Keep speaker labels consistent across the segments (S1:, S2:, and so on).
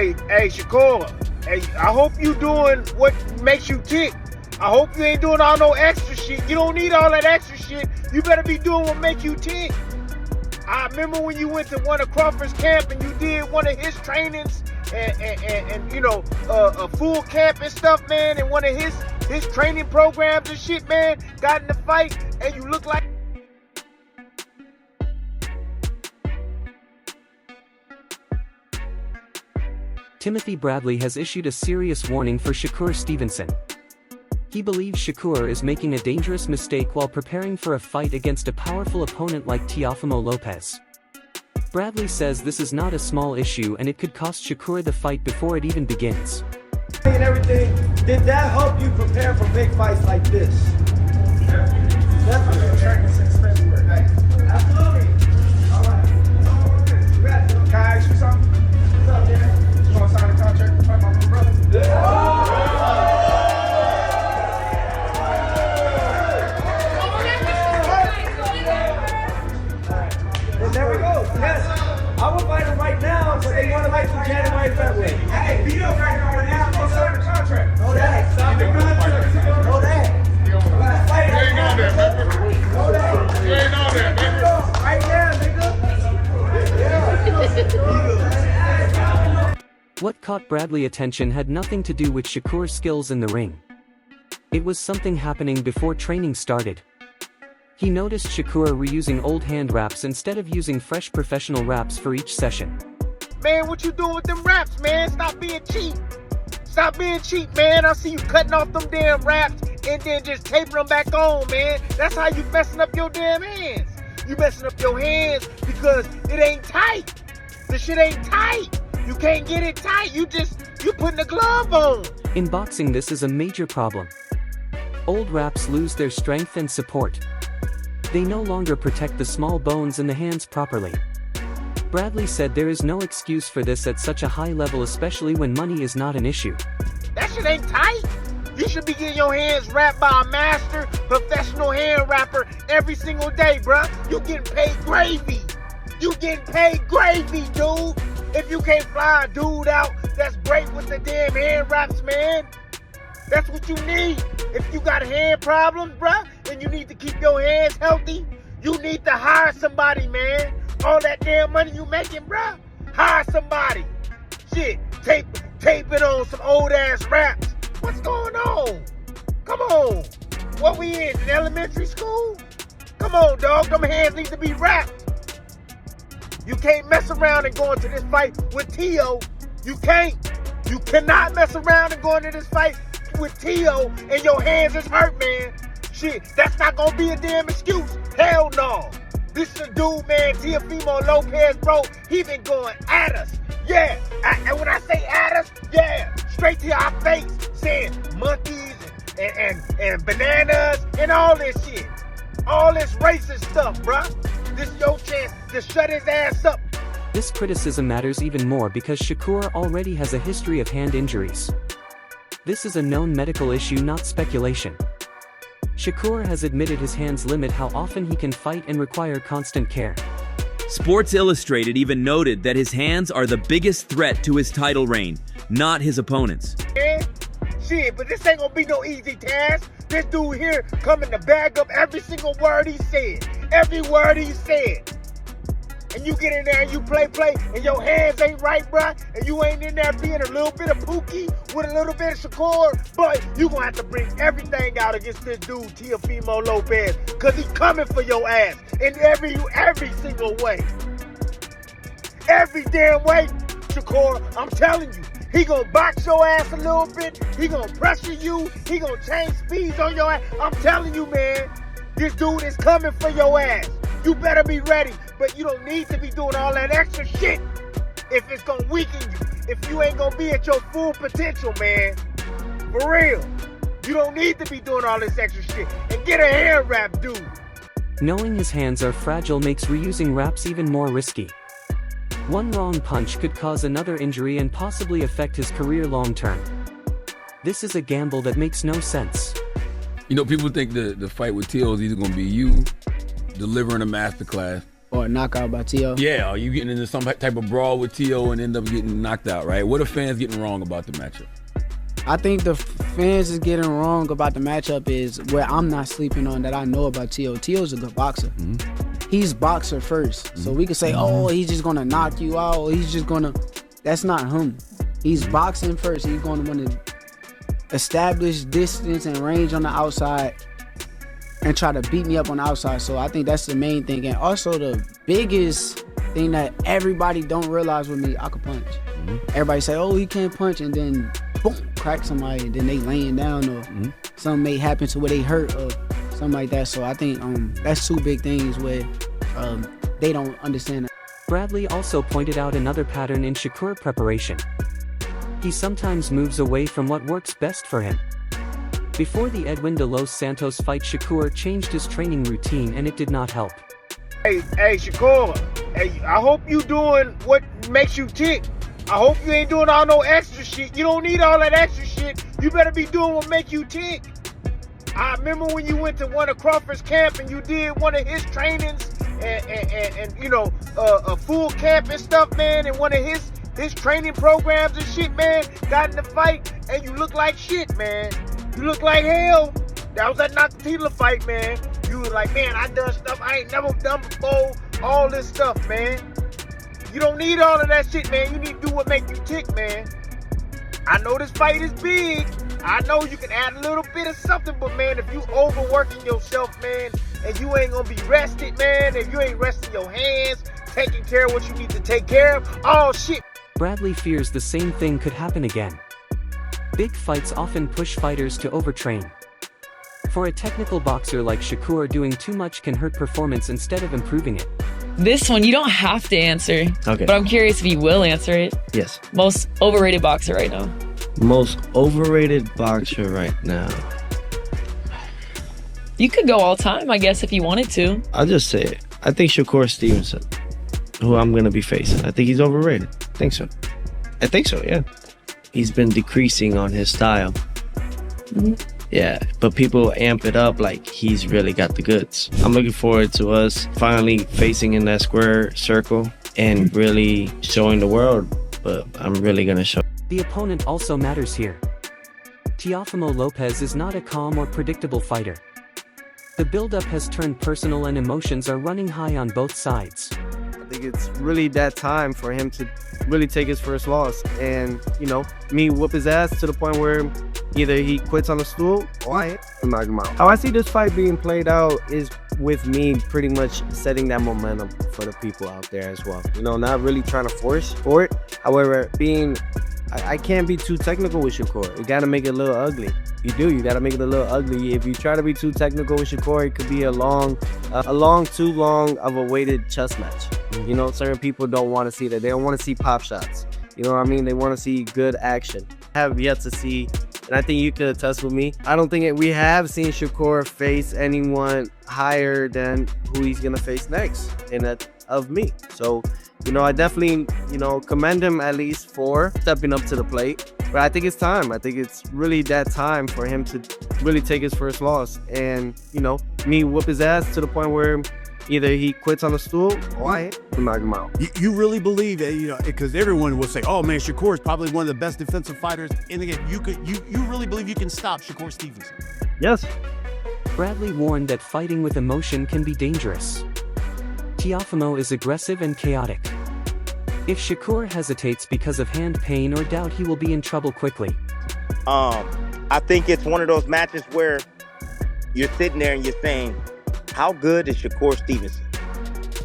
S1: Hey, Shakur, hey, I hope you doing what makes you tick. I hope you ain't doing all no extra shit. You don't need all that extra shit. You better be doing what make you tick. I remember when you went to one of Crawford's camp and you did one of his trainings and you know, a full camp and stuff, man, and one of his training programs and shit, man, got in the fight and you look like...
S2: Timothy Bradley has issued a serious warning for Shakur Stevenson. He believes Shakur is making a dangerous mistake while preparing for a fight against a powerful opponent like Teofimo Lopez. Bradley says this is not a small issue and it could cost Shakur the fight before it even begins.
S3: And everything, did that help you prepare for big fights like this? Definitely. Training since February. Absolutely. All right. Can I ask you something? What's up, man? You want to sign a contract to fight my little brother? There we go. Yes. I would fight him right now, but they want to fight from January, February. Hey, beat up right now. Go sign the contract. Know that. Stop the contract. Know that. You ain't on there, nigga. Know that. You ain't on there, nigga. Right now, nigga.
S2: What caught Bradley's attention had nothing to do with Shakur's skills in the ring. It was something happening before training started. He noticed Shakur reusing old hand wraps instead of using fresh professional wraps for each session.
S1: Man, what you doing with them wraps, man? Stop being cheap. Stop being cheap, man. I see you cutting off them damn wraps and then just taping them back on, man. That's how you messing up your damn hands. You messing up your hands because it ain't tight. The shit ain't tight. You can't get it tight. You putting a glove on.
S2: In boxing, this is a major problem. Old wraps lose their strength and support. They no longer protect the small bones in the hands properly. Bradley said there is no excuse for this at such a high level, especially when money is not an issue.
S1: That shit ain't tight. You should be getting your hands wrapped by a master, professional hand wrapper every single day, bruh. You getting paid gravy. You getting paid gravy, dude. If you can't fly a dude out, that's great with the damn hand wraps, man. That's what you need. If you got hand problems, bruh, and you need to keep your hands healthy, you need to hire somebody, man. All that damn money you making, bruh, hire somebody. Shit, tape it on some old ass wraps. What's going on? Come on. What we in elementary school? Come on, dog. Them hands need to be wrapped. You can't mess around and go into this fight with Teo. You can't. You cannot mess around and go into this fight with Teo and your hands is hurt, man. Shit, that's not gonna be a damn excuse. Hell no. This is a dude, man, Teofimo Lopez, bro. He been going at us. Yeah. And when I say at us, yeah, straight to our face, saying monkeys and bananas and all this shit. All this racist stuff, bruh. This is your chance to shut his ass up.
S2: This criticism matters even more because Shakur already has a history of hand injuries. This is a known medical issue, not speculation. Shakur has admitted his hands limit how often he can fight and require constant care.
S4: Sports Illustrated even noted that his hands are the biggest threat to his title reign, not his opponents.
S1: Yeah, shit, but this ain't gonna be no easy task. This dude here coming to bag up every single word he said. Every word he said. And you get in there and you play, and your hands ain't right, bruh, and you ain't in there being a little bit of Pookie with a little bit of Shakur, but you gonna have to bring everything out against this dude, Teofimo Lopez, because he's coming for your ass in every single way. Every damn way, Shakur, I'm telling you. He gonna box your ass a little bit, he gonna pressure you, he gonna change speeds on your ass. I'm telling you, man, this dude is coming for your ass. You better be ready, but you don't need to be doing all that extra shit if it's gonna weaken you, if you ain't gonna be at your full potential, man. For real. You don't need to be doing all this extra shit. And get a hand wrap, dude.
S2: Knowing his hands are fragile makes reusing wraps even more risky. One wrong punch could cause another injury and possibly affect his career long term. This is a gamble that makes no sense.
S5: You know, people think the fight with Teo is either going to be you delivering a masterclass Or a knockout by Teo?
S6: Yeah, are you getting into some type of brawl with Teo and end up getting knocked out, right? What are fans getting wrong about the matchup?
S5: I think the fans is getting wrong about the matchup is where I'm not sleeping on that I know about Teo. Teo's a good boxer.
S6: Mm-hmm.
S5: He's boxer first. So we can say, oh, he's just going to knock you out. He's just going to... That's not him. He's boxing first. He's going to want to establish distance and range on the outside and try to beat me up on the outside. So I think that's the main thing. And also the biggest thing that everybody don't realize with me, I can punch. Everybody say, oh, he can't punch, and then boom, crack somebody, and then they laying down, or something may happen to where they hurt or something like that. So I think that's two big things where they don't understand it.
S2: Bradley also pointed out another pattern in Shakur preparation. He sometimes moves away from what works best for him. Before the Edwin de Los Santos fight, Shakur changed his training routine and it did not help.
S1: Hey, Shakur, hey, I hope you doing what makes you tick. I hope you ain't doing all no extra shit. You don't need all that extra shit. You better be doing what make you tick. I remember when you went to one of Crawford's camp and you did one of his trainings and you know, a full camp and stuff, man, and one of his training programs and shit, man, got in the fight and you look like shit, man. You look like hell. That was that Nakatila fight, man. You was like, man, I done stuff I ain't never done before. All this stuff, man. You don't need all of that shit, man. You need to do what make you tick, man. I know this fight is big. I know you can add a little bit of something, but man, if you overworking yourself, man, and you ain't gonna be rested, man, if you ain't resting your hands, taking care of what you need to take care of, oh shit.
S2: Bradley fears the same thing could happen again. Big fights often push fighters to overtrain. For a technical boxer like Shakur, doing too much can hurt performance instead of improving it.
S7: This one, you don't have to answer.
S8: Okay.
S7: But I'm curious if you will answer it.
S8: Yes.
S7: Most overrated boxer right now.
S8: Most overrated boxer right now.
S7: You could go all time, I guess, if you wanted to.
S8: I'll just say it. I think Shakur Stevenson, who I'm going to be facing. I think he's overrated. I think so, yeah. He's been decreasing on his style. Yeah, but people amp it up like he's really got the goods. I'm looking forward to us finally facing in that square circle and really showing the world, but I'm really going to show.
S2: The opponent also matters here. Teofimo Lopez is not a calm or predictable fighter. The build-up has turned personal and emotions are running high on both sides.
S9: I think it's really that time for him to really take his first loss and, you know, me whoop his ass to the point where either he quits on the stool or I knock him out. How I see this fight being played out is with me pretty much setting that momentum for the people out there as well. You know, not really trying to force for it. However, I can't be too technical with Shakur. You gotta make it a little ugly. You gotta make it a little ugly. If you try to be too technical with Shakur, it could be too long of a weighted chess match. You know, certain people don't want to see that. They don't want to see pop shots. You know what I mean? They want to see good action. I have yet to see, and I think you could attest with me, I don't think we have seen Shakur face anyone higher than who he's gonna face next in that of me. So, you know, I definitely, you know, commend him at least for stepping up to the plate. But I think it's time. I think it's really that time for him to really take his first loss and, you know, me whoop his ass to the point where either he quits on the stool or I knock him out.
S10: You really believe that, you know, because everyone will say, oh man, Shakur is probably one of the best defensive fighters in the game. You really believe you can stop Shakur Stevenson?
S9: Yes.
S2: Bradley warned that fighting with emotion can be dangerous. Teofimo is aggressive and chaotic. If Shakur hesitates because of hand pain or doubt, he will be in trouble quickly.
S1: I think it's one of those matches where you're sitting there and you're saying, how good is Shakur Stevenson?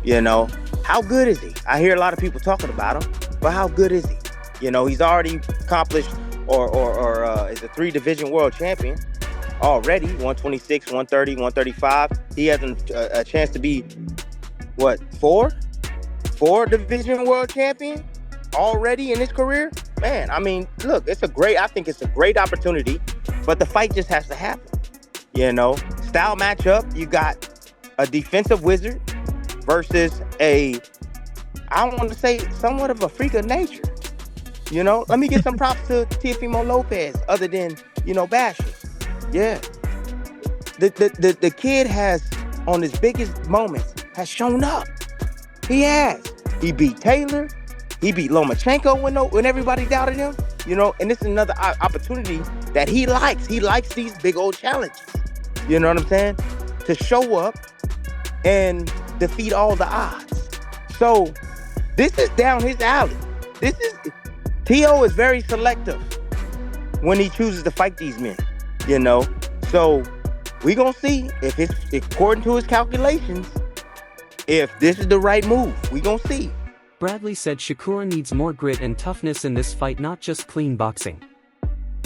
S1: You know, how good is he? I hear a lot of people talking about him, but how good is he? You know, he's already accomplished or is a 3-division world champion already, 126, 130, 135. He has a chance to be, what, 4-division world champion already in his career? Man, I mean, look, I think it's a great opportunity, but the fight just has to happen. You know, style matchup, you got a defensive wizard versus I don't want to say somewhat of a freak of nature. You know, let me get some props to Teofimo Lopez other than, you know, bashing. Yeah. The kid has, on his biggest moments, has shown up. He has. He beat Taylor. He beat Lomachenko when everybody doubted him. You know, and this is another opportunity that he likes. He likes these big old challenges. You know what I'm saying? To show up and defeat all the odds. So this is down his alley. Tio is very selective when he chooses to fight these men, you know. So we gonna see if according to his calculations, if this is the right move. We gonna see.
S2: Bradley said Shakur needs more grit and toughness in this fight, not just clean boxing.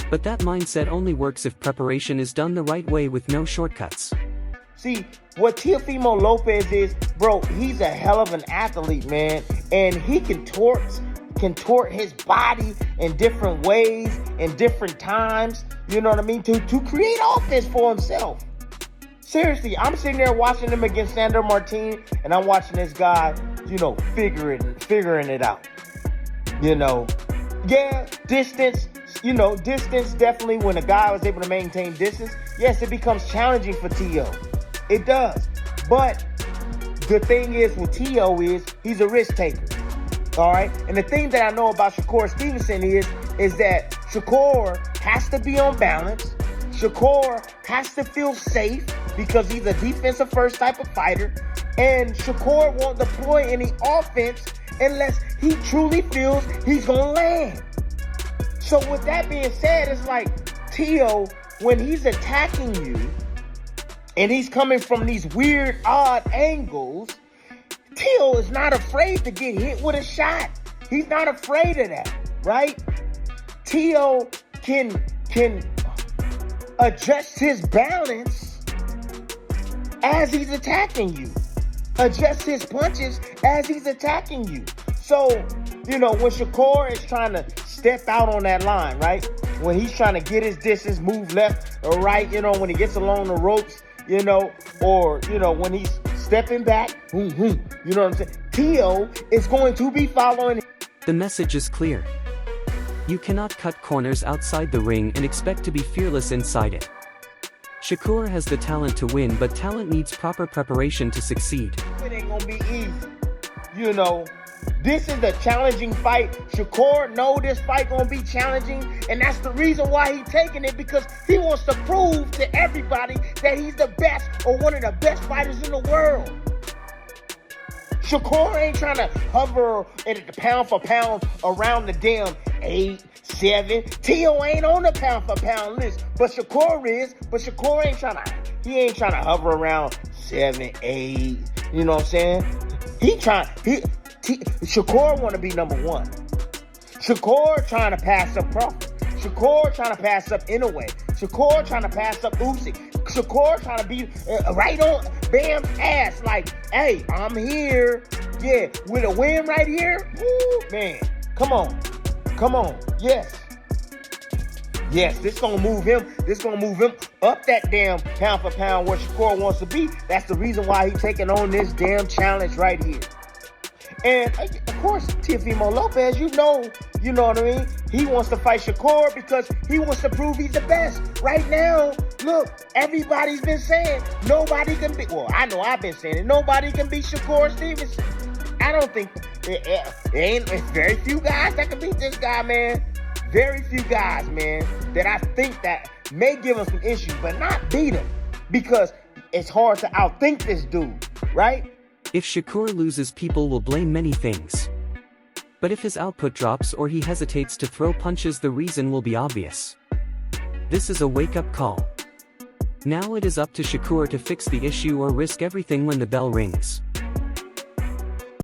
S2: But that mindset only works if preparation is done the right way with no shortcuts.
S1: See, what Teofimo Lopez is, bro, he's a hell of an athlete, man. And he contort his body in different ways, in different times, you know what I mean, to create offense for himself. Seriously, I'm sitting there watching him against Sandor Martin, and I'm watching this guy, you know, figuring it out. You know, yeah, distance definitely, when a guy was able to maintain distance, yes, it becomes challenging for Tio. It does. But the thing is with Tio is he's a risk taker. All right. And the thing that I know about Shakur Stevenson is that Shakur has to be on balance. Shakur has to feel safe because he's a defensive first type of fighter. And Shakur won't deploy any offense unless he truly feels he's going to land. So with that being said, it's like Tio, when he's attacking you and he's coming from these weird, odd angles, Tio is not afraid to get hit with a shot. He's not afraid of that, right? Tio can adjust his balance as he's attacking you. Adjust his punches as he's attacking you. So, you know, when Shakur is trying to step out on that line, right? When he's trying to get his distance, move left or right, you know, when he gets along the ropes, you know, or, you know, when he's stepping back, you know what I'm saying? Tio is going to be following.
S2: The message is clear. You cannot cut corners outside the ring and expect to be fearless inside it. Shakur has the talent to win, but talent needs proper preparation to succeed.
S1: It ain't gonna be easy. You know, this is a challenging fight. Shakur know this fight gonna be challenging, and that's the reason why he's taking it, because he wants to prove to everybody that he's the best or one of the best fighters in the world. Shakur ain't trying to hover at the pound for pound around the damn 8, 7. Tio ain't on the pound for pound list, but Shakur is. But Shakur ain't trying to hover around 7, 8. You know what I'm saying? Shakur want to be number one. Shakur trying to pass up Crawford. Shakur trying to pass up Inoue. Shakur trying to pass up Usyk. Shakur trying to be right on Bam's ass like, hey, I'm here. Yeah, with a win right here. Woo, man, come on. Yes, this gonna move him. This gonna move him up that damn pound for pound where Shakur wants to be. That's the reason why he's taking on this damn challenge right here. And of course, Teofimo Lopez, you know what I mean? He wants to fight Shakur because he wants to prove he's the best. Right now, look, everybody's been saying nobody can beat, well, I know I've been saying it, nobody can beat Shakur Stevenson. I don't think, it's very few guys that can beat this guy, man. Very few guys, man, that I think that may give him some issues, but not beat him, because it's hard to outthink this dude, right?
S2: If Shakur loses, people will blame many things. But if his output drops or he hesitates to throw punches, the reason will be obvious. This is a wake-up call. Now it is up to Shakur to fix the issue or risk everything when the bell rings.